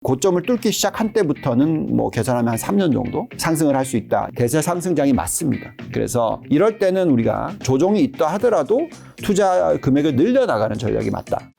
고점을 뚫기 시작한 때부터는 뭐 계산하면 한 3년 정도 상승을 할 수 있다. 대세 상승장이 맞습니다. 그래서 이럴 때는 우리가 조정이 있다 하더라도 투자 금액을 늘려나가는 전략이 맞다.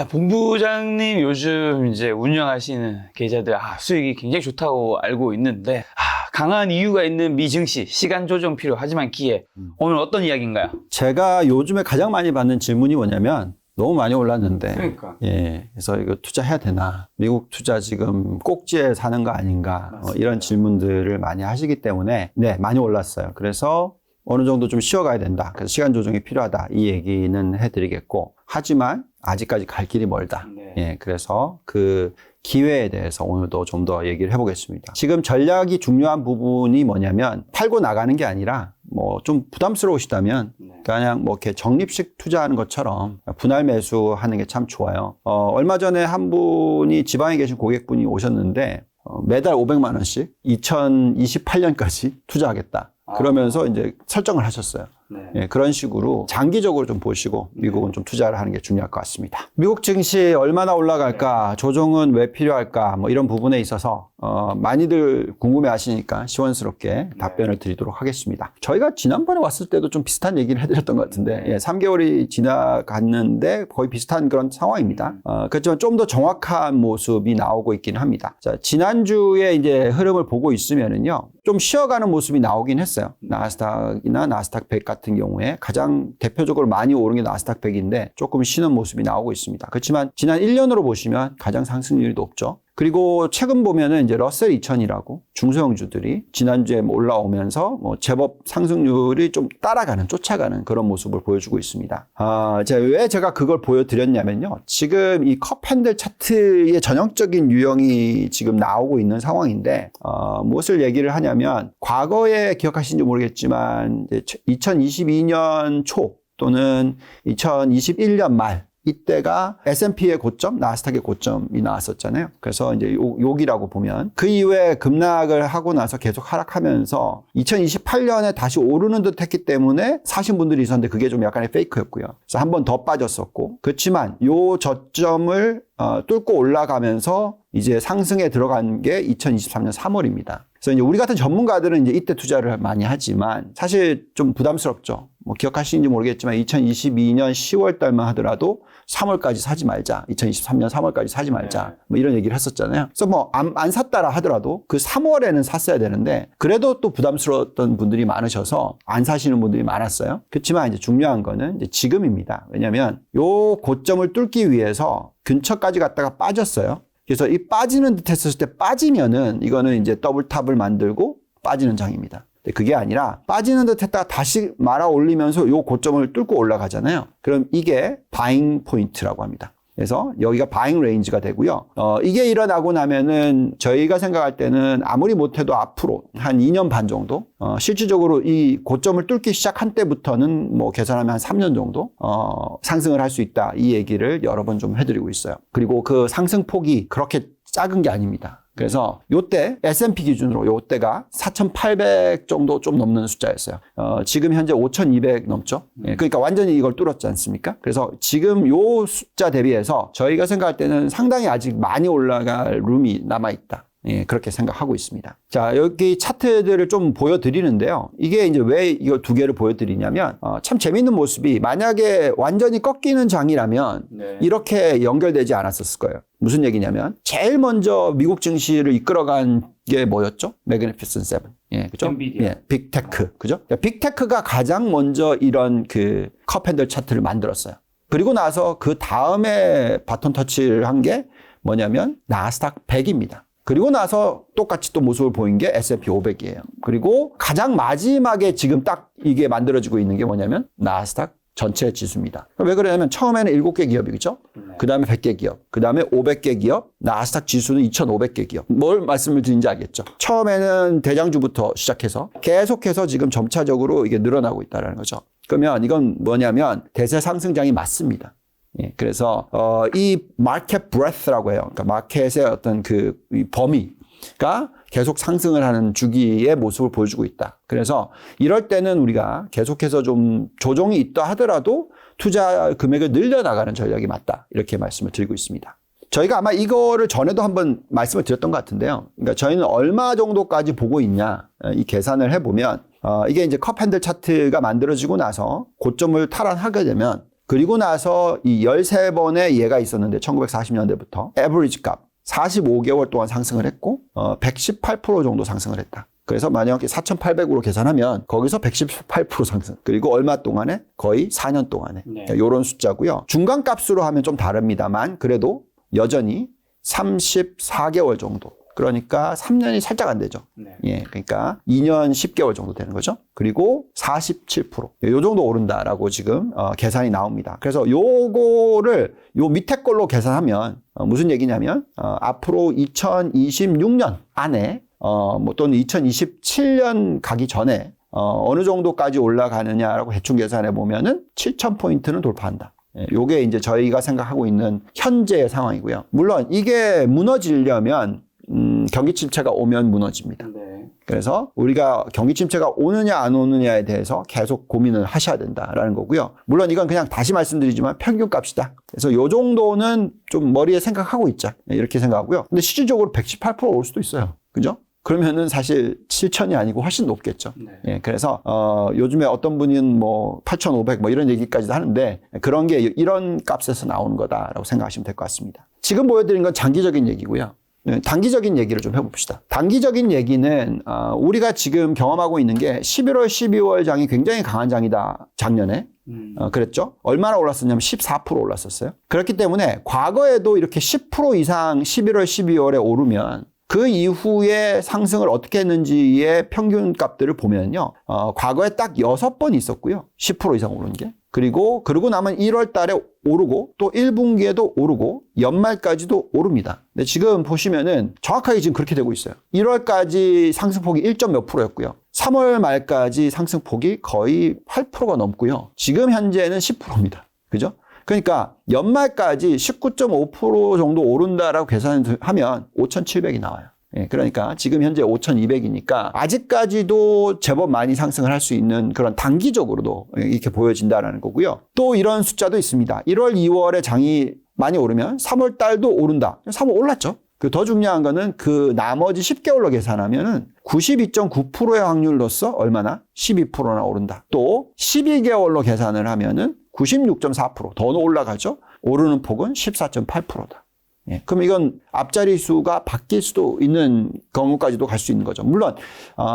본부장님 요즘 이제 운영하시는 계좌들 수익이 굉장히 좋다고 알고 있는데 강한 이유가 있는 미증시, 시간 조정 필요하지만 기회. 오늘 어떤 이야기인가요? 제가 요즘에 가장 많이 받는 질문이 뭐냐면 너무 많이 올랐는데 그러니까. 그래서 이거 투자해야 되나? 미국 투자 지금 꼭지에 사는 거 아닌가? 이런 질문들을 많이 하시기 때문에 많이 올랐어요. 그래서 어느 정도 좀 쉬어가야 된다. 그래서 시간 조정이 필요하다. 이 얘기는 해드리겠고 하지만 아직까지 갈 길이 멀다. 그래서 그 기회에 대해서 오늘도 좀 더 얘기를 해보겠습니다. 지금 전략이 중요한 부분이 뭐냐면 팔고 나가는 게 아니라 뭐 좀 부담스러우시다면 그냥 뭐 이렇게 적립식 투자하는 것처럼 분할 매수하는 게 참 좋아요. 얼마 전에 한 분이 지방에 계신 고객분이 오셨는데 매달 500만 원씩 2028년까지 투자하겠다. 그러면서 이제 설정을 하셨어요. 그런 식으로 장기적으로 좀 보시고 미국은 좀 투자를 하는 게 중요할 것 같습니다. 미국 증시 얼마나 올라갈까? 조정은 왜 필요할까? 뭐 이런 부분에 있어서 많이들 궁금해 하시니까 시원스럽게 답변을 드리도록 하겠습니다. 저희가 지난번에 왔을 때도 좀 비슷한 얘기를 해드렸던 것 같은데 3개월이 지나갔는데 거의 비슷한 그런 상황입니다. 그렇지만 좀 더 정확한 모습이 나오고 있긴 합니다. 자, 지난주에 이제 흐름을 보고 있으면은요, 좀 쉬어가는 모습이 나오긴 했어요. 나스닥이나 나스닥 100 같은 경우에 가장 대표적으로 많이 오른 게 나스닥 100인데 조금 쉬는 모습이 나오고 있습니다. 그렇지만 지난 1년으로 보시면 가장 상승률이 높죠. 그리고 최근 보면은 이제 러셀 2000이라고 중소형주들이 지난주에 올라오면서 제법 상승률이 좀 따라가는, 쫓아가는 그런 모습을 보여주고 있습니다. 왜 제가 그걸 보여드렸냐면요. 지금 이 컵핸들 차트의 전형적인 유형이 지금 나오고 있는 상황인데, 무엇을 얘기를 하냐면, 과거에 기억하시는지 모르겠지만, 2022년 초 또는 2021년 말, 이때가 S&P의 고점, 나스닥의 고점이 나왔었잖아요. 그래서 이제 여기라고 보면 그 이후에 급락을 하고 나서 계속 하락하면서 2028년에 다시 오르는 듯 했기 때문에 사신 분들이 있었는데 그게 좀 약간의 페이크였고요. 그래서 한 번 더 빠졌었고, 그렇지만 요 저점을 뚫고 올라가면서 이제 상승에 들어간 게 2023년 3월입니다. 그래서 이제 우리 같은 전문가들은 이제 이때 투자를 많이 하지만 사실 좀 부담스럽죠. 뭐 기억하시는지 모르겠지만 2022년 10월 달만 하더라도 3월까지 사지 말자. 2023년 3월까지 사지 말자. 뭐 이런 얘기를 했었잖아요. 그래서 뭐 안 샀다라 하더라도 그 3월에는 샀어야 되는데 그래도 또 부담스러웠던 분들이 많으셔서 안 사시는 분들이 많았어요. 그렇지만 이제 중요한 거는 이제 지금입니다. 왜냐면 요 고점을 뚫기 위해서 근처까지 갔다가 빠졌어요. 그래서 이 빠지는 듯 했을 때 빠지면은 이거는 이제 더블탑을 만들고 빠지는 장입니다. 근데 그게 아니라 빠지는 듯 했다가 다시 말아 올리면서 요 고점을 뚫고 올라가잖아요. 그럼 이게 바잉 포인트라고 합니다. 그래서 여기가 바잉 레인지가 되고요. 이게 일어나고 나면은 저희가 생각할 때는 아무리 못해도 앞으로 한 2년 반 정도 실질적으로 이 고점을 뚫기 시작한 때부터는 뭐 계산하면 한 3년 정도 상승을 할 수 있다. 이 얘기를 여러 번 좀 해드리고 있어요. 그리고 그 상승폭이 그렇게 작은 게 아닙니다. 그래서 요때 S&P 기준으로 요때가 4,800 정도 좀 넘는 숫자였어요. 지금 현재 5,200 넘죠. 그러니까 완전히 이걸 뚫었지 않습니까? 그래서 지금 요 숫자 대비해서 저희가 생각할 때는 상당히 아직 많이 올라갈 룸이 남아있다. 그렇게 생각하고 있습니다. 자, 여기 차트들을 좀 보여드리는데요. 이게 이제 왜 이거 두 개를 보여드리냐면, 참 재밌는 모습이 만약에 완전히 꺾이는 장이라면 이렇게 연결되지 않았었을 거예요. 무슨 얘기냐면, 제일 먼저 미국 증시를 이끌어간 게 뭐였죠? 매그니피센트 세븐. 그죠? 빅테크. 그죠? 빅테크가 가장 먼저 이런 그 컵핸들 차트를 만들었어요. 그리고 나서 그 다음에 바톤 터치를 한 게 뭐냐면, 나스닥 100입니다. 그리고 나서 똑같이 또 모습을 보인 게 S&P 500이에요. 그리고 가장 마지막에 지금 딱 이게 만들어지고 있는 게 뭐냐면 나스닥 전체 지수입니다. 왜 그러냐면 처음에는 7개 기업이 그죠? 그 다음에 100개 기업, 그 다음에 500개 기업, 나스닥 지수는 2,500개 기업. 뭘 말씀을 드린지 알겠죠? 처음에는 대장주부터 시작해서 계속해서 지금 점차적으로 이게 늘어나고 있다는 거죠. 그러면 이건 뭐냐면 대세 상승장이 맞습니다. 그래서 이 마켓 브레스라고 해요. 그러니까 마켓의 어떤 그 범위, 가 계속 상승을 하는 주기의 모습을 보여주고 있다. 그래서 이럴 때는 우리가 계속해서 좀 조정이 있다 하더라도 투자 금액을 늘려나가는 전략이 맞다. 이렇게 말씀을 드리고 있습니다. 저희가 아마 이거를 전에도 한번 말씀을 드렸던 것 같은데요. 그러니까 저희는 얼마 정도까지 보고 있냐, 이 계산을 해보면, 이게 이제 컵 핸들 차트가 만들어지고 나서 고점을 탈환하게 되면, 그리고 나서 이 13번의 예가 있었는데, 1940년대부터 에버리지 값, 45개월 동안 상승을 했고, 118% 정도 상승을 했다. 그래서 만약에 4,800으로 계산하면 거기서 118% 상승. 그리고 얼마 동안에? 거의 4년 동안에. 네. 이런 숫자고요. 중간 값으로 하면 좀 다릅니다만 그래도 여전히 34개월 정도. 그러니까 3년이 살짝 안 되죠. 네. 예, 그러니까 2년 10개월 정도 되는 거죠. 그리고 47%. 요 정도 오른다라고 지금 계산이 나옵니다. 그래서 요거를 요 밑에 걸로 계산하면 무슨 얘기냐면 앞으로 2026년 안에 뭐 또는 2027년 가기 전에 어느 정도까지 올라가느냐라고 대충 계산해 보면은 7,000포인트는 돌파한다. 요게 이제 저희가 생각하고 있는 현재의 상황이고요. 물론 이게 무너지려면 경기 침체가 오면 무너집니다. 네. 그래서 우리가 경기 침체가 오느냐 안 오느냐에 대해서 계속 고민을 하셔야 된다라는 거고요. 물론 이건 그냥 다시 말씀드리지만 평균값이다. 그래서 요 정도는 좀 머리에 생각하고 있자. 이렇게 생각하고요. 근데 실질적으로 118% 올 수도 있어요. 그죠? 그러면은 사실 7,000이 아니고 훨씬 높겠죠. 네. 예, 그래서 요즘에 어떤 분은 뭐 8,500 뭐 이런 얘기까지도 하는데 그런 게 이런 값에서 나오는 거다라고 생각하시면 될 것 같습니다. 지금 보여드린 건 장기적인 얘기고요. 단기적인 얘기를 좀 해봅시다. 단기적인 얘기는 우리가 지금 경험하고 있는 게 11월, 12월 장이 굉장히 강한 장이다. 작년에. 그랬죠? 얼마나 올랐었냐면 14% 올랐었어요. 그렇기 때문에 과거에도 이렇게 10% 이상 11월, 12월에 오르면 그 이후에 상승을 어떻게 했는지의 평균 값들을 보면요. 과거에 딱 6번 있었고요. 10% 이상 오른 게. 그러고 나면 1월 달에 오르고 또 1분기에도 오르고 연말까지도 오릅니다. 근데 지금 보시면은 정확하게 지금 그렇게 되고 있어요. 1월까지 상승폭이 1점 몇 프로였고요. 3월 말까지 상승폭이 거의 8%가 넘고요. 지금 현재는 10%입니다. 그죠? 그러니까 연말까지 19.5% 정도 오른다라고 계산하면 5,700이 나와요. 예, 그러니까 지금 현재 5,200이니까 아직까지도 제법 많이 상승을 할 수 있는 그런 단기적으로도 이렇게 보여진다는 거고요. 또 이런 숫자도 있습니다. 1월, 2월에 장이 많이 오르면 3월 달도 오른다. 3월 올랐죠. 더 중요한 거는 그 나머지 10개월로 계산하면은 92.9%의 확률로서 얼마나? 12%나 오른다. 또 12개월로 계산을 하면은 96.4%. 더 올라가죠? 오르는 폭은 14.8%다. 예, 그럼 이건 앞자리 수가 바뀔 수도 있는 경우까지도 갈 수 있는 거죠. 물론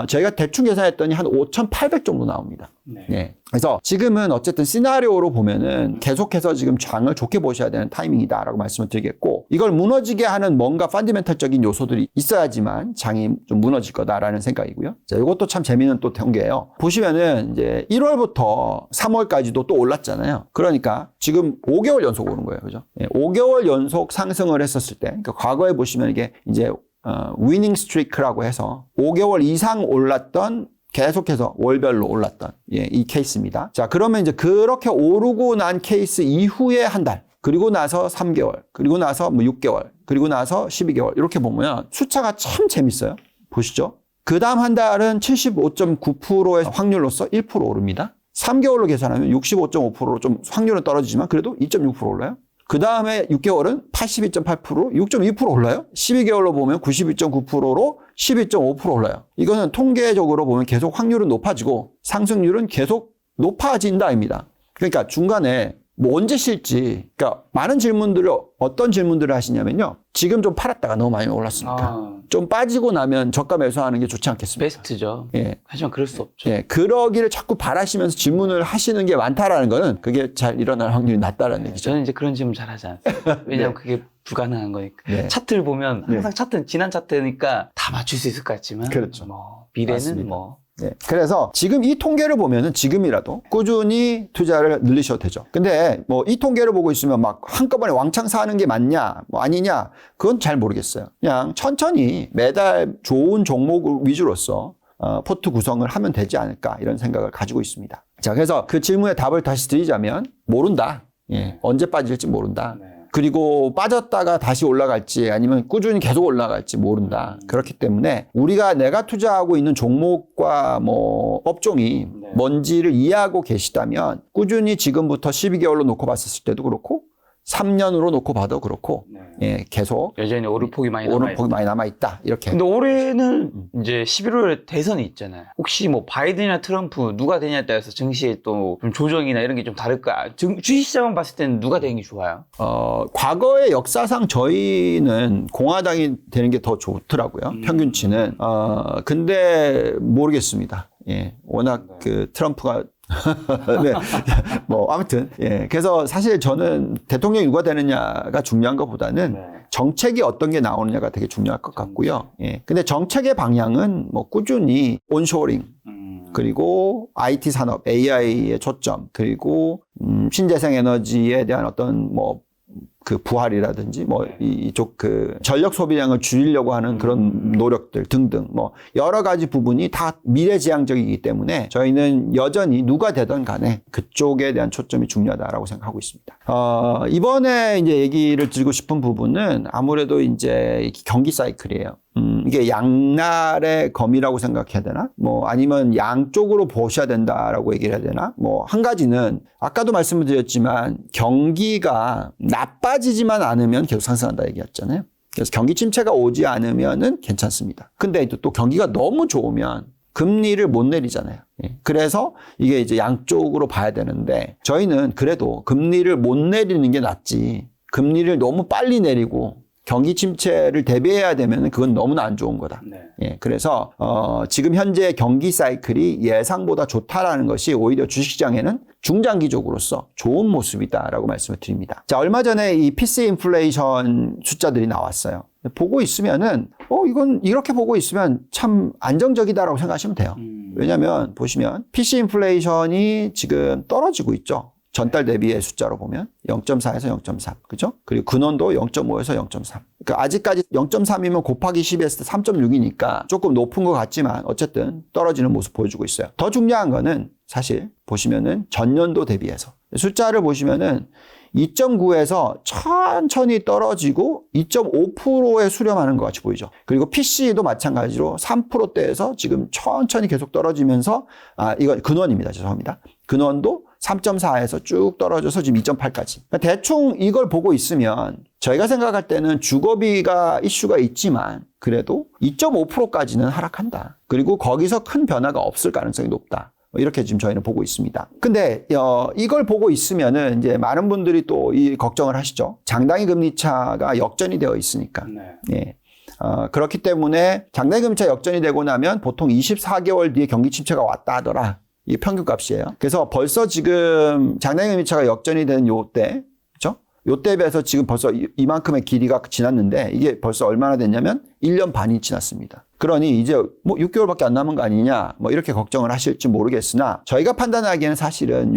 저희가 대충 계산했더니 한 5,800 정도 나옵니다. 네. 예, 그래서 지금은 어쨌든 시나리오로 보면은 계속해서 지금 장을 좋게 보셔야 되는 타이밍이다라고 말씀을 드리겠고, 이걸 무너지게 하는 뭔가 펀더멘털적인 요소들이 있어야지만 장이 좀 무너질 거다라는 생각이고요. 자, 이것도 참 재미있는 또 통계예요. 보시면은 이제 1월부터 3월까지도 또 올랐잖아요. 그러니까 지금 5개월 연속 오른 거예요, 그죠? 예, 5개월 연속 상승을 했었을 때, 그러니까 과거에 보시면 이게 이제 위닝 스트리크라고 해서 5개월 이상 올랐던 계속해서 월별로 올랐던 이 케이스입니다. 자, 그러면 이제 그렇게 오르고 난 케이스 이후에 한 달, 그리고 나서 3개월, 그리고 나서 뭐 6개월, 그리고 나서 12개월 이렇게 보면 숫자가 참 재밌어요. 보시죠. 그 다음 한 달은 75.9%의 확률로서 1% 오릅니다. 3개월로 계산하면 65.5%로 좀 확률은 떨어지지만 그래도 2.6% 올라요. 그 다음에 6개월은 82.8%로 6.2% 올라요. 12개월로 보면 92.9%로 12.5% 올라요. 이거는 통계적으로 보면 계속 확률은 높아지고 상승률은 계속 높아진다입니다. 그러니까 중간에 뭐 언제 쉴지, 그러니까 많은 질문들을, 어떤 질문들을 하시냐면요. 지금 좀 팔았다가 너무 많이 올랐으니까 좀 빠지고 나면 저가 매수하는 게 좋지 않겠습니까? 베스트죠. 예. 하지만 그럴 수 없죠. 예, 그러기를 자꾸 바라시면서 질문을 하시는 게 많다라는 거는 그게 잘 일어날 확률이 낮다라는 얘기죠. 저는 이제 그런 질문 잘 하지 않습니다. 왜냐하면 그게 불가능한 거니까. 네. 차트를 보면 항상 차트는 지난 차트니까 다 맞출 수 있을 것 같지만 그렇죠. 뭐 미래는 맞습니다. 뭐 네. 그래서 지금 이 통계를 보면은 지금이라도 꾸준히 투자를 늘리셔도 되죠. 근데 뭐 이 통계를 보고 있으면 막 한꺼번에 왕창 사는 게 맞냐, 뭐 아니냐, 그건 잘 모르겠어요. 그냥 천천히 매달 좋은 종목 위주로서 포트 구성을 하면 되지 않을까 이런 생각을 가지고 있습니다. 자, 그래서 그 질문에 답을 다시 드리자면 모른다. 예, 언제 빠질지 모른다. 네. 그리고 빠졌다가 다시 올라갈지 아니면 꾸준히 계속 올라갈지 모른다. 그렇기 때문에 내가 투자하고 있는 종목과 뭐 업종이 뭔지를 이해하고 계시다면 꾸준히 지금부터 12개월로 놓고 봤을 때도 그렇고 3년으로 놓고 봐도 그렇고 예, 계속 여전히 오르폭이 많이 남아 있다. 이렇게. 근데 올해는 이제 11월에 대선이 있잖아요. 혹시 뭐 바이든이나 트럼프 누가 되냐에 따라서 증시에 또 좀 조정이나 이런 게 좀 다를까? 주식시장만 봤을 때는 누가 되는 게 좋아요? 과거의 역사상 저희는 공화당이 되는 게 더 좋더라고요. 평균치는. 근데 모르겠습니다. 예. 워낙 그 트럼프가 네. 뭐, 아무튼, 예. 그래서 사실 저는 대통령이 누가 되느냐가 중요한 것보다는 정책이 어떤 게 나오느냐가 되게 중요할 것 같고요. 예. 근데 정책의 방향은 뭐 꾸준히 온쇼링, 그리고 IT 산업, AI의 초점, 그리고 신재생 에너지에 대한 어떤 뭐 그 부활이라든지 뭐 이쪽 그 전력 소비량을 줄이려고 하는 그런 노력들 등등 뭐 여러 가지 부분이 다 미래지향적이기 때문에 저희는 여전히 누가 되든 간에 그쪽에 대한 초점이 중요하다라고 생각하고 있습니다. 이번에 이제 얘기를 드리고 싶은 부분은 아무래도 이제 경기 사이클이에요. 이게 양날의 검이라고 생각해야 되나? 뭐 아니면 양쪽으로 보셔야 된다라고 얘기를 해야 되나? 뭐 한 가지는 아까도 말씀을 드렸지만 경기가 나빠지지만 않으면 계속 상승한다 얘기했잖아요. 그래서 경기 침체가 오지 않으면은 괜찮습니다. 근데 또 경기가 너무 좋으면 금리를 못 내리잖아요. 그래서 이게 이제 양쪽으로 봐야 되는데 저희는 그래도 금리를 못 내리는 게 낫지. 금리를 너무 빨리 내리고 경기 침체를 대비해야 되면 그건 너무나 안 좋은 거다. 예, 그래서 지금 현재 경기 사이클이 예상보다 좋다라는 것이 오히려 주식시장에는 중장기적으로서 좋은 모습이다라고 말씀을 드립니다. 자, 얼마 전에 이 PC 인플레이션 숫자들이 나왔어요. 보고 있으면은 이건 이렇게 보고 있으면 참 안정적이다라고 생각하시면 돼요. 왜냐하면 보시면 PC 인플레이션이 지금 떨어지고 있죠. 전달 대비의 숫자로 보면 0.4에서 0.3, 그죠? 그리고 근원도 0.5에서 0.3. 그러니까 아직까지 0.3이면 곱하기 10에 했을 때 3.6이니까 조금 높은 것 같지만 어쨌든 떨어지는 모습 보여주고 있어요. 더 중요한 거는 사실 보시면은 전년도 대비해서 숫자를 보시면은 2.9에서 천천히 떨어지고 2.5%에 수렴하는 것 같이 보이죠. 그리고 PC도 마찬가지로 3%대에서 지금 천천히 계속 떨어지면서 이건 근원입니다. 죄송합니다. 근원도 3.4에서 쭉 떨어져서 지금 2.8까지. 그러니까 대충 이걸 보고 있으면 저희가 생각할 때는 주거비가 이슈가 있지만 그래도 2.5%까지는 하락한다. 그리고 거기서 큰 변화가 없을 가능성이 높다. 이렇게 지금 저희는 보고 있습니다. 근데 이걸 보고 있으면은 이제 많은 분들이 또 이 걱정을 하시죠. 장단기 금리 차가 역전이 되어 있으니까. 예. 그렇기 때문에 장단기 금리 차 역전이 되고 나면 보통 24개월 뒤에 경기 침체가 왔다 하더라. 이게 평균값이에요. 그래서 벌써 지금 장단기 금리 차가 역전이 되는 요때, 그렇죠? 요때에 비해서 지금 벌써 이만큼의 길이가 지났는데 이게 벌써 얼마나 됐냐면 1년 반이 지났습니다. 그러니 이제 뭐 6개월밖에 안 남은 거 아니냐 뭐 이렇게 걱정을 하실지 모르겠으나 저희가 판단하기에는 사실은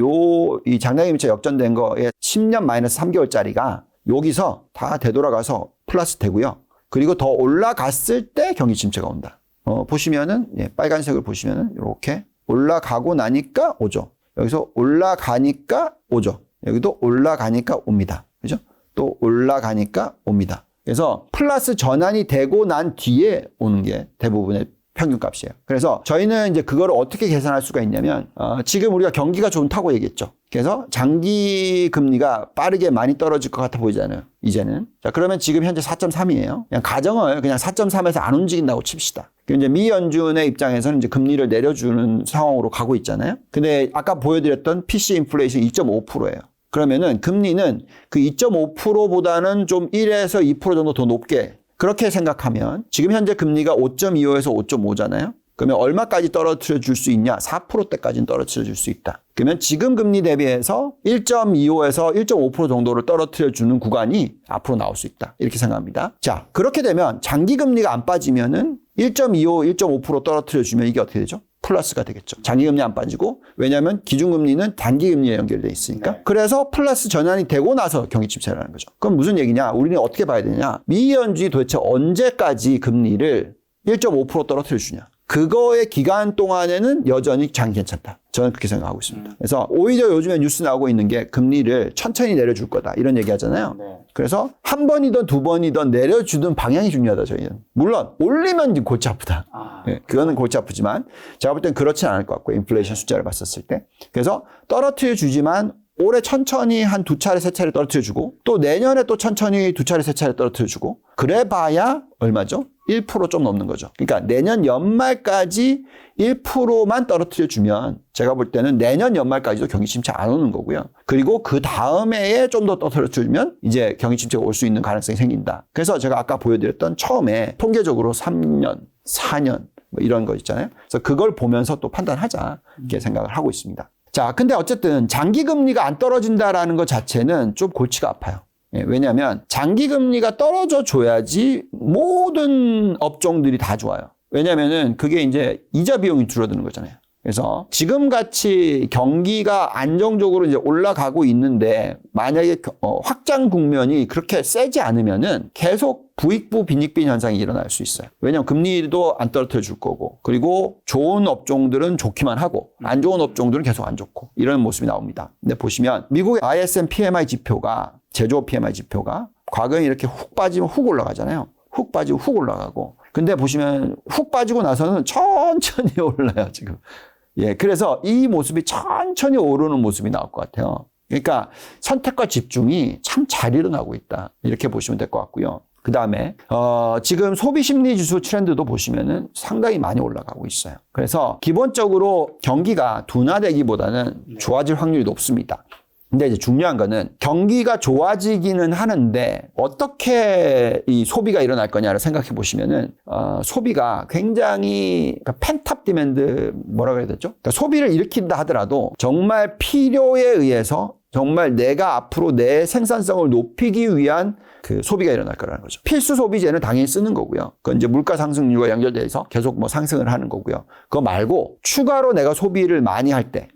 이 장단기 금리 차 역전된 거에 10년 마이너스 3개월짜리가 여기서 다 되돌아가서 플러스 되고요. 그리고 더 올라갔을 때 경기 침체가 온다. 보시면은 빨간색을 보시면은 이렇게 올라가고 나니까 오죠. 여기서 올라가니까 오죠. 여기도 올라가니까 옵니다. 그죠? 또 올라가니까 옵니다. 그래서 플러스 전환이 되고 난 뒤에 오는 게 대부분의 평균값이에요. 그래서 저희는 이제 그걸 어떻게 계산할 수가 있냐면 지금 우리가 경기가 좋다고 얘기했죠. 그래서 장기 금리가 빠르게 많이 떨어질 것 같아 보이잖아요. 이제는. 자, 그러면 지금 현재 4.3이에요. 그냥 가정을 그냥 4.3에서 안 움직인다고 칩시다. 이제 미 연준의 입장에서는 이제 금리를 내려주는 상황으로 가고 있잖아요. 근데 아까 보여드렸던 PC 인플레이션 2.5%예요. 그러면은 금리는 그 2.5%보다는 좀 1에서 2% 정도 더 높게 그렇게 생각하면 지금 현재 금리가 5.25에서 5.5잖아요. 그러면 얼마까지 떨어뜨려 줄 수 있냐? 4%대까지는 떨어뜨려 줄 수 있다. 그러면 지금 금리 대비해서 1.25에서 1.5% 정도를 떨어뜨려 주는 구간이 앞으로 나올 수 있다. 이렇게 생각합니다. 자, 그렇게 되면 장기 금리가 안 빠지면은 1.25, 1.5% 떨어뜨려 주면 이게 어떻게 되죠? 플러스가 되겠죠. 장기금리 안 빠지고 왜냐하면 기준금리는 단기금리에 연결되어 있으니까. 그래서 플러스 전환이 되고 나서 경기 침체라는 거죠. 그럼 무슨 얘기냐? 우리는 어떻게 봐야 되냐? 미 연준이 도대체 언제까지 금리를 1.5% 떨어뜨려 주냐? 그거의 기간 동안에는 여전히 장기 괜찮다. 저는 그렇게 생각하고 있습니다. 그래서 오히려 요즘에 뉴스 나오고 있는 게 금리를 천천히 내려줄 거다 이런 얘기 하잖아요. 네. 그래서 한 번이든 두 번이든 내려주는 방향이 중요하다 저희는. 물론 올리면 이제 골치 아프다. 예, 그거는 골치 아프지만 제가 볼 땐 그렇진 않을 것 같고 인플레이션 숫자를 봤었을 때. 그래서 떨어뜨려 주지만 올해 천천히 한 두 차례 세 차례 떨어뜨려 주고 또 내년에 또 천천히 두 차례 세 차례 떨어뜨려 주고 그래봐야 얼마죠? 1% 좀 넘는 거죠. 그러니까 내년 연말까지 1%만 떨어뜨려 주면 제가 볼 때는 내년 연말까지도 경기 침체 안 오는 거고요. 그리고 그 다음 해에 좀 더 떨어뜨려 주면 이제 경기 침체가 올 수 있는 가능성이 생긴다. 그래서 제가 아까 보여드렸던 처음에 통계적으로 3년, 4년 뭐 이런 거 있잖아요. 그래서 그걸 보면서 또 판단하자 이렇게 생각을 하고 있습니다. 자, 근데 어쨌든 장기 금리가 안 떨어진다라는 것 자체는 좀 골치가 아파요. 예, 왜냐하면 장기 금리가 떨어져 줘야지 모든 업종들이 다 좋아요. 왜냐하면은 그게 이제 이자 비용이 줄어드는 거잖아요. 그래서 지금 같이 경기가 안정적으로 이제 올라가고 있는데 만약에 확장 국면이 그렇게 세지 않으면은 계속 부익부 빈익빈 현상이 일어날 수 있어요. 왜냐하면 금리도 안 떨어뜨려 줄 거고 그리고 좋은 업종들은 좋기만 하고 안 좋은 업종들은 계속 안 좋고 이런 모습이 나옵니다. 근데 보시면 미국의 ISM PMI 지표가 제조업 PMI 지표가 과거에 이렇게 훅 빠지면 훅 올라가잖아요. 훅 빠지고 훅 올라가고 근데 보시면 훅 빠지고 나서는 천천히 올라요 지금. 예, 그래서 이 모습이 천천히 오르는 모습이 나올 것 같아요. 그러니까 선택과 집중이 참 잘 일어나고 있다. 이렇게 보시면 될 것 같고요. 그 다음에, 지금 소비 심리 지수 트렌드도 보시면은 상당히 많이 올라가고 있어요. 그래서 기본적으로 경기가 둔화되기보다는 좋아질 확률이 높습니다. 근데 이제 중요한 거는 경기가 좋아지기는 하는데 어떻게 이 소비가 일어날 거냐를 생각해 보시면은 소비가 굉장히 그러니까 펜탑 디맨드 뭐라고 해야 되죠? 그러니까 소비를 일으킨다 하더라도 정말 필요에 의해서 정말 내가 앞으로 내 생산성을 높이기 위한 그 소비가 일어날 거라는 거죠. 필수 소비재는 당연히 쓰는 거고요. 그건 이제 물가 상승률과 연결돼서 계속 뭐 상승을 하는 거고요. 그거 말고 추가로 내가 소비를 많이 할 때,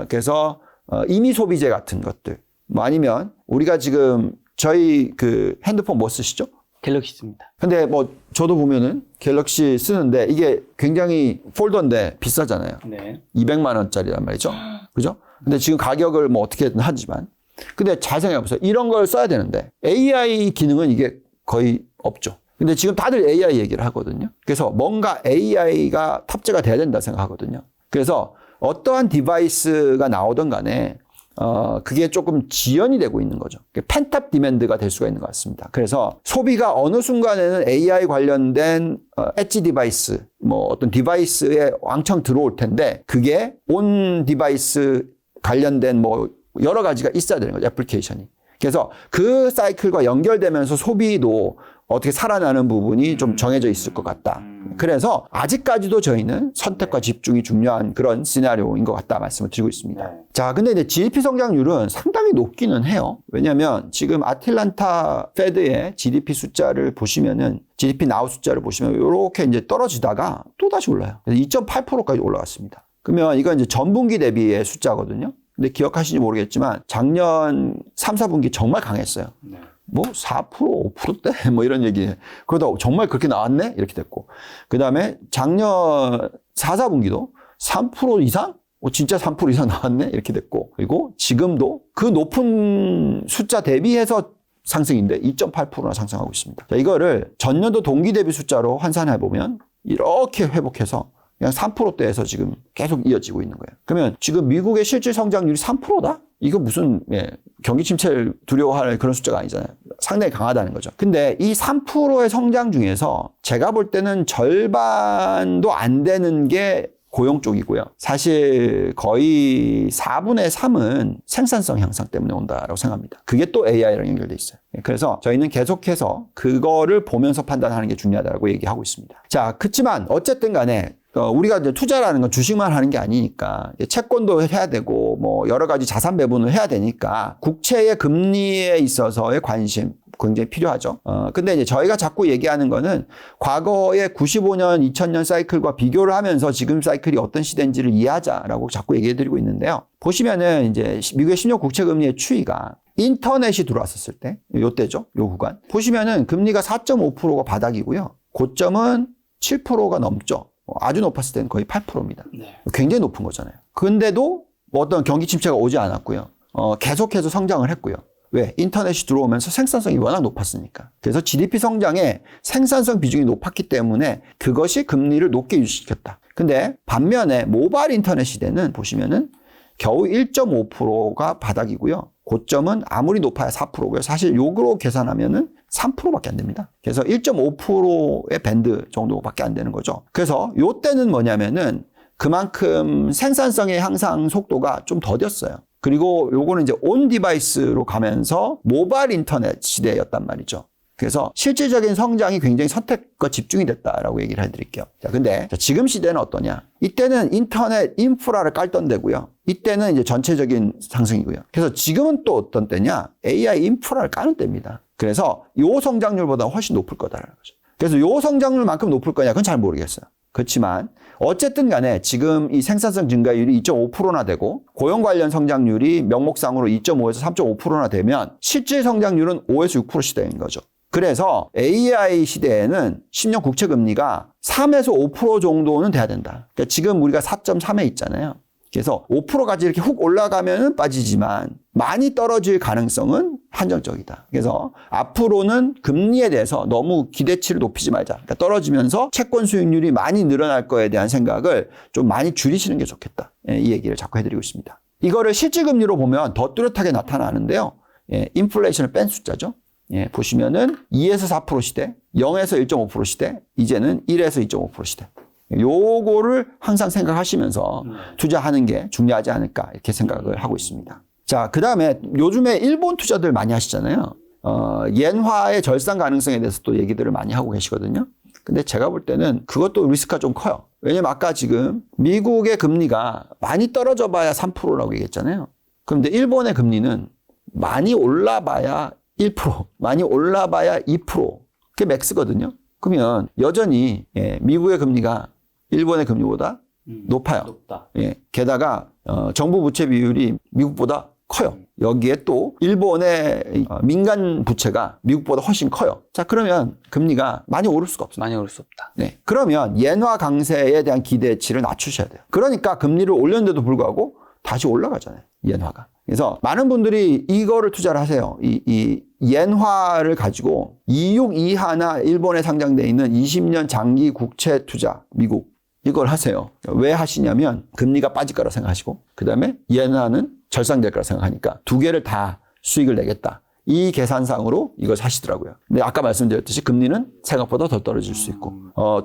그래서 임의 소비재 같은 것들. 뭐 아니면 우리가 지금 저희 그 핸드폰 뭐 쓰시죠? 갤럭시 씁니다. 근데 뭐 저도 보면은 갤럭시 쓰는데 이게 굉장히 폴더인데 비싸잖아요. 네. 200만 원짜리란 말이죠. 그죠? 근데 지금 가격을 뭐 어떻게든 하지만. 근데 잘 생각해 보세요. 이런 걸 써야 되는데 AI 기능은 이게 거의 없죠. 근데 지금 다들 AI 얘기를 하거든요. 그래서 뭔가 AI가 탑재가 돼야 된다 생각하거든요. 그래서 어떠한 디바이스가 나오든 간에 그게 조금 지연이 되고 있는 거죠. 펜탑 디맨드가 될 수가 있는 것 같습니다. 그래서 소비가 어느 순간에는 AI 관련된 엣지 디바이스, 뭐 어떤 디바이스에 왕창 들어올 텐데 그게 온 디바이스 관련된 뭐 여러 가지가 있어야 되는 거죠. 애플리케이션이. 그래서 그 사이클과 연결되면서 소비도 어떻게 살아나는 부분이 좀 정해져 있을 것 같다. 그래서 아직까지도 저희는 선택과 집중이 중요한 그런 시나리오인 것 같다 말씀을 드리고 있습니다. 자, 근데 이제 GDP 성장률은 상당히 높기는 해요. 왜냐하면 지금 아틀란타 페드의 GDP 숫자를 보시면은 GDP 나우 숫자를 보시면 이렇게 이제 떨어지다가 또 다시 올라요. 그래서 2.8%까지 올라갔습니다. 그러면 이건 이제 전분기 대비의 숫자거든요. 근데 기억하시는지 모르겠지만 작년 3, 4분기 정말 강했어요. 뭐 4%, 5%대 뭐 이런 얘기. 그러다 정말 그렇게 나왔네? 이렇게 됐고. 그 다음에 작년 4, 4분기도 3% 이상? 진짜 3% 이상 나왔네? 이렇게 됐고. 그리고 지금도 그 높은 숫자 대비해서 상승인데 2.8%나 상승하고 있습니다. 자, 이거를 전년도 동기 대비 숫자로 환산해 보면 이렇게 회복해서 그냥 3%대에서 지금 계속 이어지고 있는 거예요. 그러면 지금 미국의 실질 성장률이 3%다? 이거 무슨 경기 침체를 두려워할 그런 숫자가 아니잖아요. 상당히 강하다는 거죠. 근데 이 3%의 성장 중에서 제가 볼 때는 절반도 안 되는 게 고용 쪽이고요. 사실 거의 4분의 3은 생산성 향상 때문에 온다라고 생각합니다. 그게 또 AI랑 연결돼 있어요. 그래서 저희는 계속해서 그거를 보면서 판단하는 게 중요하다고 얘기하고 있습니다. 자, 그렇지만 어쨌든 간에 우리가 이제 투자라는 건 주식만 하는 게 아니니까 채권도 해야 되고 뭐 여러 가지 자산 배분을 해야 되니까 국채의 금리에 있어서의 관심 굉장히 필요하죠. 근데 이제 저희가 자꾸 얘기하는 거는 과거의 95년, 2000년 사이클과 비교를 하면서 지금 사이클이 어떤 시대인지를 이해하자라고 자꾸 얘기해 드리고 있는데요. 보시면은 이제 미국의 10년 국채 금리의 추이가 인터넷이 들어왔었을 때, 요때죠. 요 구간. 보시면은 금리가 4.5%가 바닥이고요. 고점은 7%가 넘죠. 아주 높았을 때는 거의 8%입니다. 네. 굉장히 높은 거잖아요. 근데도 뭐 어떤 경기 침체가 오지 않았고요. 계속해서 성장을 했고요. 왜? 인터넷이 들어오면서 생산성이 워낙 높았으니까. 그래서 GDP 성장에 생산성 비중이 높았기 때문에 그것이 금리를 높게 유지시켰다. 근데 반면에 모바일 인터넷 시대는 보시면은 겨우 1.5%가 바닥이고요. 고점은 아무리 높아야 4%고요. 사실 요거로 계산하면은 3%밖에 안 됩니다. 그래서 1.5%의 밴드 정도밖에 안 되는 거죠. 그래서 요 때는 뭐냐면은 그만큼 생산성의 향상 속도가 좀 더뎠어요. 그리고 요거는 이제 온 디바이스로 가면서 모바일 인터넷 시대였단 말이죠. 그래서 실질적인 성장이 굉장히 선택과 집중이 됐다라고 얘기를 해드릴게요. 자, 근데 지금 시대는 어떠냐? 이때는 인터넷 인프라를 깔던 데고요. 이때는 이제 전체적인 상승이고요. 그래서 지금은 또 어떤 때냐? AI 인프라를 까는 때입니다. 그래서 요 성장률보다 훨씬 높을 거다라는 거죠. 그래서 요 성장률만큼 높을 거냐? 그건 잘 모르겠어요. 그렇지만 어쨌든 간에 지금 이 생산성 증가율이 2.5%나 되고 고용 관련 성장률이 명목상으로 2.5에서 3.5%나 되면 실질 성장률은 5에서 6% 시대인 거죠. 그래서 AI 시대에는 10년 국채 금리가 3에서 5% 정도는 돼야 된다. 그러니까 지금 우리가 4.3에 있잖아요. 그래서 5%까지 이렇게 훅 올라가면은 빠지지만 많이 떨어질 가능성은 한정적이다. 그래서 앞으로는 금리에 대해서 너무 기대치를 높이지 말자. 그러니까 떨어지면서 채권 수익률이 많이 늘어날 거에 대한 생각을 좀 많이 줄이시는 게 좋겠다. 이 얘기를 자꾸 해드리고 있습니다. 이거를 실질금리로 보면 더 뚜렷하게 나타나는데요. 인플레이션을 뺀 숫자죠. 보시면은 2에서 4% 시대, 0에서 1.5% 시대, 이제는 1에서 2.5% 시대. 요거를 항상 생각하시면서 투자하는 게 중요하지 않을까 이렇게 생각을 하고 있습니다. 자, 그 다음에 요즘에 일본 투자들 많이 하시잖아요. 엔화의 절상 가능성에 대해서 또 얘기들을 많이 하고 계시거든요. 근데 제가 볼 때는 그것도 리스크가 좀 커요. 왜냐면 아까 지금 미국의 금리가 많이 떨어져 봐야 3%라고 얘기했잖아요. 그런데 일본의 금리는 많이 올라봐야 1%, 많이 올라봐야 2%. 그게 맥스거든요. 그러면 여전히 미국의 금리가 일본의 금리보다 높아요. 높다. 게다가 정부 부채 비율이 미국보다 커요. 여기에 또 일본의 민간 부채가 미국보다 훨씬 커요. 자, 그러면 금리가 많이 오를 수가 없어요. 많이 오를 수 없다. 네. 그러면 엔화 강세에 대한 기대치를 낮추셔야 돼요. 그러니까 금리를 올렸는데도 불구하고 다시 올라가잖아요. 엔화가. 그래서 많은 분들이 이거를 투자를 하세요. 이 엔화를 가지고 26 이하나 일본에 상장돼 있는 20년 장기 국채 투자, 미국. 이걸 하세요. 왜 하시냐면 금리가 빠질 거라 생각하시고 그다음에 엔화는 절상될 거라 생각하니까 두 개를 다 수익을 내겠다. 이 계산상으로 이걸 사시더라고요. 근데 아까 말씀드렸듯이 금리는 생각보다 더 떨어질 수 있고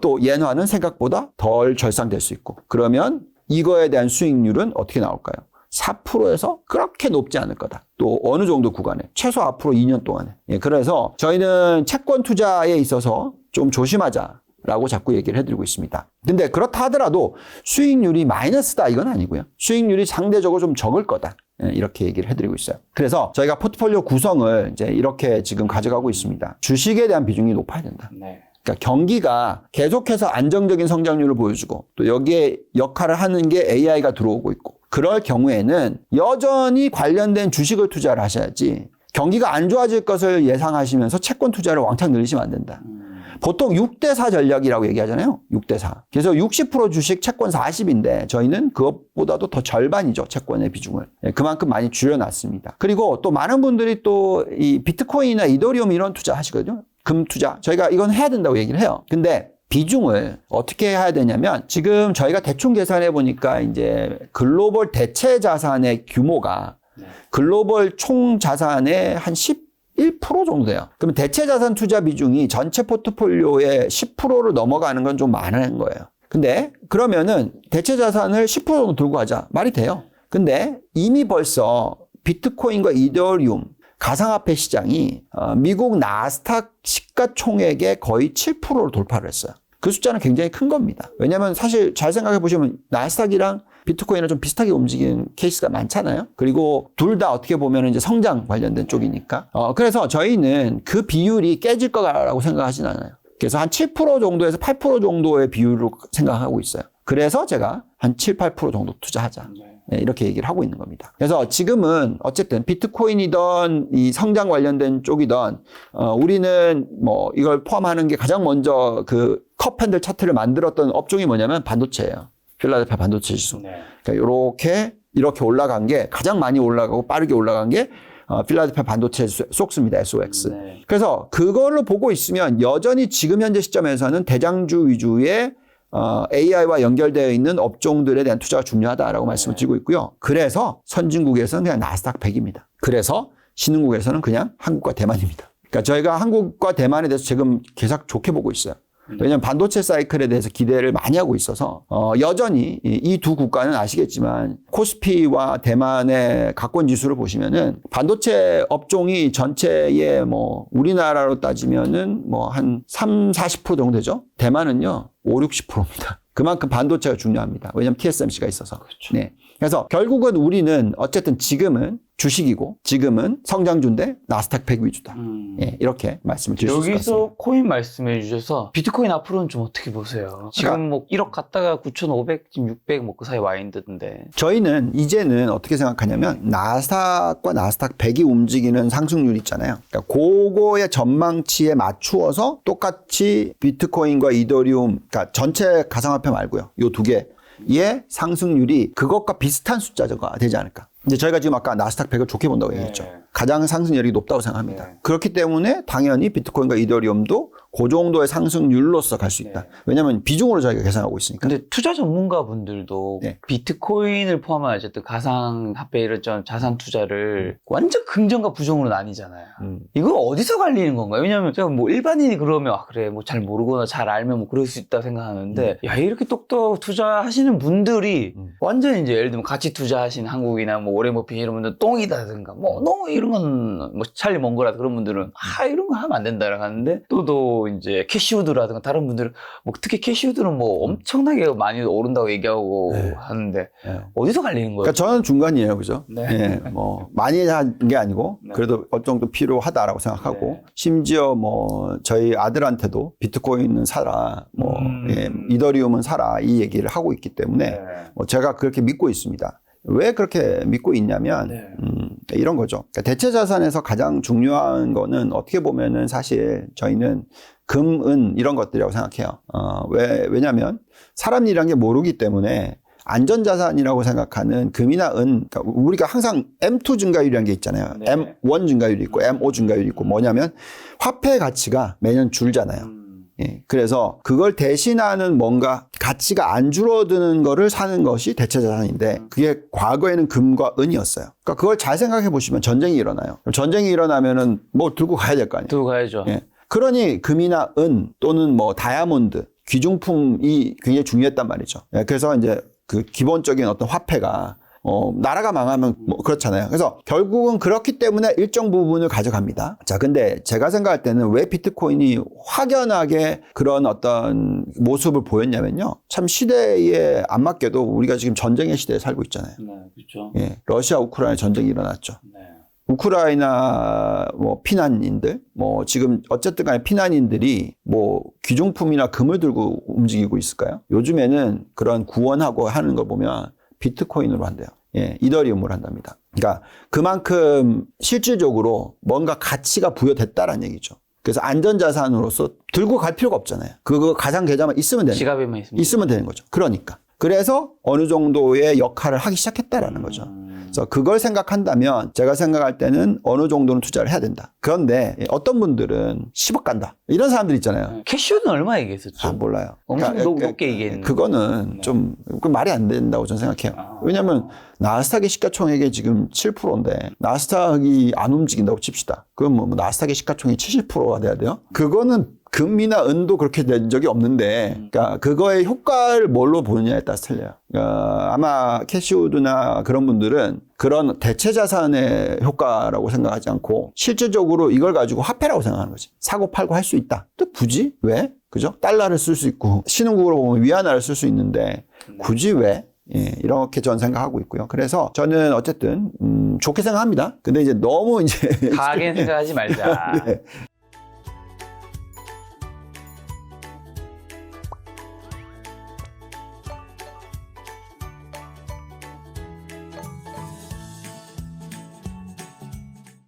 또 엔화는 생각보다 덜 절상될 수 있고 그러면 이거에 대한 수익률은 어떻게 나올까요? 4%에서 그렇게 높지 않을 거다. 또 어느 정도 구간에 최소 앞으로 2년 동안에. 그래서 저희는 채권 투자에 있어서 좀 조심하자라고 자꾸 얘기를 해드리고 있습니다. 근데 그렇다 하더라도 수익률이 마이너스다 이건 아니고요. 수익률이 상대적으로 좀 적을 거다. 이렇게 얘기를 해드리고 있어요. 그래서 저희가 포트폴리오 구성을 이제 이렇게 지금 가져가고 있습니다. 주식에 대한 비중이 높아야 된다. 네. 그러니까 경기가 계속해서 안정적인 성장률을 보여주고 또 여기에 역할을 하는 게 AI가 들어오고 있고 그럴 경우에는 여전히 관련된 주식을 투자를 하셔야지 경기가 안 좋아질 것을 예상하시면서 채권 투자를 왕창 늘리시면 안 된다. 보통 6대4 전략이라고 얘기하잖아요. 6대4. 그래서 60% 주식, 채권 40인데 저희는 그것보다도 더 절반이죠. 채권의 비중을. 그만큼 많이 줄여놨습니다. 그리고 또 많은 분들이 또 이 비트코인이나 이더리움 이런 투자 하시거든요. 금 투자. 저희가 이건 해야 된다고 얘기를 해요. 근데 비중을 어떻게 해야 되냐면 지금 저희가 대충 계산해 보니까 이제 글로벌 대체 자산의 규모가 글로벌 총 자산의 한 11% 정도 돼요. 그러면 대체 자산 투자 비중이 전체 포트폴리오의 10%를 넘어가는 건 좀 많은 거예요. 근데 그러면은 대체 자산을 10% 정도 들고 가자. 말이 돼요. 근데 이미 벌써 비트코인과 이더리움 가상화폐 시장이 미국 나스닥 시가총액의 거의 7%를 돌파를 했어요. 그 숫자는 굉장히 큰 겁니다. 왜냐하면 사실 잘 생각해 보시면 나스닥이랑 비트코인은 좀 비슷하게 움직이는 케이스가 많잖아요. 그리고 둘 다 어떻게 보면 이제 성장 관련된 쪽이니까. 그래서 저희는 그 비율이 깨질 거라고 생각하진 않아요. 그래서 한 7% 정도에서 8% 정도의 비율로 생각하고 있어요. 그래서 제가 한 7, 8% 정도 투자하자. 네, 이렇게 얘기를 하고 있는 겁니다. 그래서 지금은 어쨌든 비트코인이든 이 성장 관련된 쪽이든 우리는 뭐 이걸 포함하는 게 가장 먼저 그 컵핸들 차트를 만들었던 업종이 뭐냐면 반도체예요. 필라델피아 반도체 지수. 네. 그러니까 이렇게 올라간 게 가장 많이 올라가고 빠르게 올라간 게 필라델피아 반도체 속수입니다. SOX. 네. 그래서 그걸로 보고 있으면 여전히 지금 현재 시점에서는 대장주 위주의 AI와 연결되어 있는 업종들에 대한 투자가 중요하다라고 말씀을 드리고 있고요. 그래서 선진국에서는 그냥 나스닥 100입니다. 그래서 신흥국에서는 그냥 한국과 대만입니다. 그러니까 저희가 한국과 대만에 대해서 지금 계속 좋게 보고 있어요. 왜냐하면 반도체 사이클에 대해서 기대를 많이 하고 있어서 여전히 이 두 국가는 아시겠지만 코스피와 대만의 가권 지수를 보시면은 반도체 업종이 전체의 뭐 우리나라로 따지면은 뭐 한 30-40% 정도 되죠. 대만은요 50-60%입니다. 그만큼 반도체가 중요합니다. 왜냐하면 TSMC가 있어서. 그렇죠. 네. 그래서 결국은 우리는 어쨌든 지금은 주식이고 지금은 성장주인데 나스닥 100 위주다. 예, 이렇게 말씀을 드릴 수 있을 것 같습니다. 여기서 코인 말씀해 주셔서 비트코인 앞으로는 좀 어떻게 보세요? 지금 뭐 1억 갔다가 9,500, 지금 600 뭐 그 사이 와 있는데. 저희는 이제는 어떻게 생각하냐면 나스닥과 나스닥 100이 움직이는 상승률 있잖아요. 그러니까 그거의 전망치에 맞추어서 똑같이 비트코인과 이더리움, 그러니까 전체 가상화폐 말고요. 요 두 개의 상승률이 그것과 비슷한 숫자가 되지 않을까. 이제 저희가 지금 아까 나스닥 100을 좋게 본다고 얘기했죠. 네. 가장 상승률이 높다고 생각합니다. 네. 그렇기 때문에 당연히 비트코인과 이더리움도 그 정도의 상승률로서 갈 수 있다. 네. 왜냐하면 비중으로 저희가 계산하고 있으니까. 근데 투자 전문가분들도 네. 비트코인을 포함한 어쨌든 가상화폐 이런 좀 자산 투자를 완전 긍정과 부정으로 나뉘잖아요. 이거 어디서 갈리는 건가요? 왜냐하면 제가 뭐 일반인이 그러면 그래 뭐 잘 모르거나 잘 알면 뭐 그럴 수 있다 생각하는데 야 이렇게 똑똑 투자하시는 분들이 완전 이제 예를 들면 가치 투자하시는 한국이나 뭐 오렌 버핏 이런 분들 똥이다든가 뭐 너무 이런 건 뭐 찰리 몽거라든가 그런 분들은 이런 거 하면 안 된다라고 하는데 또 이제 캐시우드라든가 다른 분들은 뭐 특히 캐시우드는 뭐 엄청나게 많이 오른다고 얘기하고 하는데 어디서 갈리는 거예요? 그러니까 저는 중간이에요, 그죠? 네. 예, 뭐 많이 한 게 아니고 그래도 어느 정도 필요하다라고 생각하고 네. 심지어 뭐 저희 아들한테도 비트코인은 사라, 뭐 예, 이더리움은 사라 이 얘기를 하고 있기 때문에 뭐 제가 그렇게 믿고 있습니다. 왜 그렇게 믿고 있냐면 이런 거죠. 그러니까 대체 자산에서 가장 중요한 거는 어떻게 보면은 사실 저희는 금, 은 이런 것들이라고 생각해요. 왜냐하면 사람 일이란 게 모르기 때문에 안전자산이라고 생각하는 금이나 은, 그러니까 우리가 항상 M2 증가율이라는 게 있잖아요. 네. M1 증가율이 있고 M5 증가율이 있고 뭐냐면 화폐 가치가 매년 줄잖아요. 예, 그래서 그걸 대신하는 뭔가 가치가 안 줄어드는 거를 사는 것이 대체 자산인데 그게 과거에는 금과 은이었어요. 그러니까 그걸 잘 생각해 보시면 전쟁이 일어나요. 전쟁이 일어나면은 뭐 들고 가야 될 거 아니에요. 들고 가야죠. 예. 그러니 금이나 은 또는 뭐 다이아몬드, 귀중품이 굉장히 중요했단 말이죠. 예, 그래서 이제 그 기본적인 어떤 화폐가 나라가 망하면 뭐 그렇잖아요. 그래서 결국은 그렇기 때문에 일정 부분을 가져갑니다. 자, 근데 제가 생각할 때는 왜 비트코인이 확연하게 그런 어떤 모습을 보였냐면요. 참 시대에 안 맞게도 우리가 지금 전쟁의 시대에 살고 있잖아요. 네, 그렇죠. 예, 러시아 우크라이나 전쟁이 일어났죠. 네. 우크라이나 뭐 피난인들, 뭐 지금 어쨌든 간에 피난인들이 뭐 귀중품이나 금을 들고 움직이고 있을까요? 요즘에는 그런 구원하고 하는 걸 보면 비트코인으로 한대요. 예, 이더리움으로 한답니다. 그러니까 그만큼 실질적으로 뭔가 가치가 부여됐다라는 얘기죠. 그래서 안전자산으로서 들고 갈 필요가 없잖아요. 그거 가상 계좌만 있으면 되는 지갑에만 있으면 되는 거죠. 그러니까. 그래서 어느 정도의 역할을 하기 시작했다라는 거죠. 그래서 그걸 생각한다면 제가 생각할 때는 어느 정도는 투자를 해야 된다. 그런데 어떤 분들은 10억 간다. 이런 사람들 있잖아요. 캐시우드는 얼마 얘기했었죠? 몰라요. 엄청 높게 얘기했는데. 그거는 좀 말이 안 된다고 저는 생각해요. 왜냐하면 나스닥의 시가총액이 지금 7%인데 나스닥이 안 움직인다고 칩시다. 그럼 뭐 나스닥의 시가총액이 70%가 돼야 돼요? 그거는 금이나 은도 그렇게 된 적이 없는데, 그러니까 그거의 효과를 뭘로 보느냐에 따라서 틀려요. 그러니까 아마 캐시우드나 그런 분들은 그런 대체 자산의 효과라고 생각하지 않고 실질적으로 이걸 가지고 화폐라고 생각하는 거지. 사고 팔고 할 수 있다. 또 굳이? 왜? 그죠? 달러를 쓸 수 있고 신흥국으로 보면 위안화를 쓸 수 있는데 굳이 왜? 예, 이렇게 저는 생각하고 있고요. 그래서 저는 어쨌든 좋게 생각합니다. 근데 이제 너무 이제 가게 생각하지 말자. 네.